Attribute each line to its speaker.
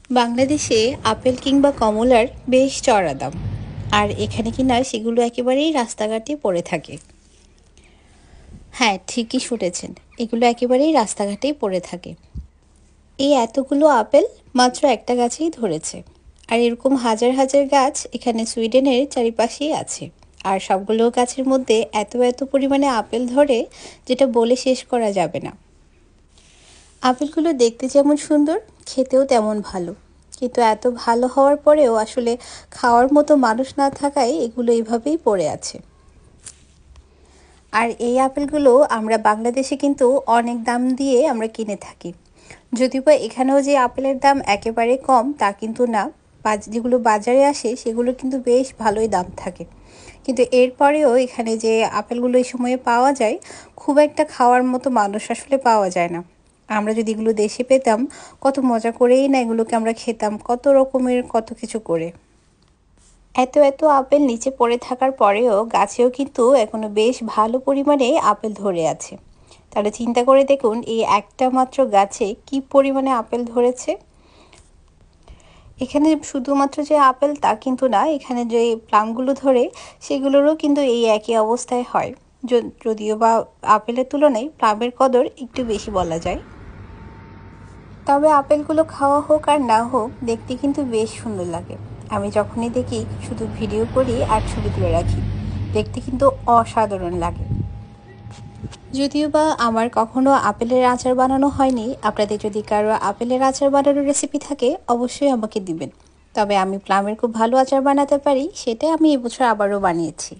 Speaker 1: বাংলাদেশে আপেল কিংবা কমলার বেশ চড়া দাম। আর এখানে কিনা সেগুলো একেবারেই রাস্তাঘাটে পড়ে থাকে। হ্যাঁ, ঠিকই শুনেছেন, এগুলো একেবারেই রাস্তাঘাটেই পড়ে থাকে। এই এতগুলো আপেল মাত্র একটা গাছেই ধরেছে। আর এরকম হাজার হাজার গাছ এখানে সুইডেনের চারিপাশেই আছে। আর সবগুলো গাছের মধ্যে এত এত পরিমাণে আপেল ধরে, যেটা বলে শেষ করা যাবে না। আপেলগুলো দেখতে যেমন সুন্দর, খেতেও তেমন ভালো। কিন্তু এত ভালো হওয়ার পরেও আসলে খাওয়ার মতো মানুষ না থাকায় এগুলো এইভাবেই পড়ে আছে। আর এই আপেলগুলো আমরা বাংলাদেশে কিন্তু অনেক দাম দিয়ে আমরা কিনে থাকি। যদিও বা এখানেও যে আপেলের দাম একেবারে কম তা কিন্তু না। যেগুলো বাজারে আসে সেগুলো কিন্তু বেশ ভালোই দাম থাকে। কিন্তু এরপরেও এখানে যে আপেলগুলো এই সময়ে পাওয়া যায়, খুব একটা খাওয়ার মতো মানুষ আসলে পাওয়া যায় না। আমরা যদি এগুলো দেশে পেতাম, কত মজা করেই না এগুলোকে আমরা খেতাম, কত রকমের কত কিছু করে। এত এত আপেল নিচে পড়ে থাকার পরেও গাছেও কিন্তু এখনো বেশ ভালো পরিমাণে আপেল ধরে আছে। তাহলে চিন্তা করে দেখুন, এই একটা মাত্র গাছে কি পরিমাণে আপেল ধরেছে। এখানে শুধুমাত্র যে আপেল তা কিন্তু না, এখানে যে প্লামগুলো ধরে সেগুলোরও কিন্তু এই একই অবস্থায় হয়। যদিও বা আপেলের তুলনায় প্লামের কদর একটু বেশি বলা যায়। তবে আপেলগুলো খাওয়া হোক আর না হোক, দেখতে কিন্তু বেশ সুন্দর লাগে। আমি যখনই দেখি শুধু ভিডিও করি আর ছবি তুলে রাখি, দেখতে কিন্তু অসাধারণ লাগে। যদিও বা আমার কখনো আপেলের আচার বানানো হয়নি, আপনাদের যদি কারো আপেলের আচার বানানোর রেসিপি থাকে অবশ্যই আমাকে দিবেন। তবে আমি প্লামের খুব ভালো আচার বানাতে পারি, সেটাই আমি এবছর আবারও বানিয়েছি।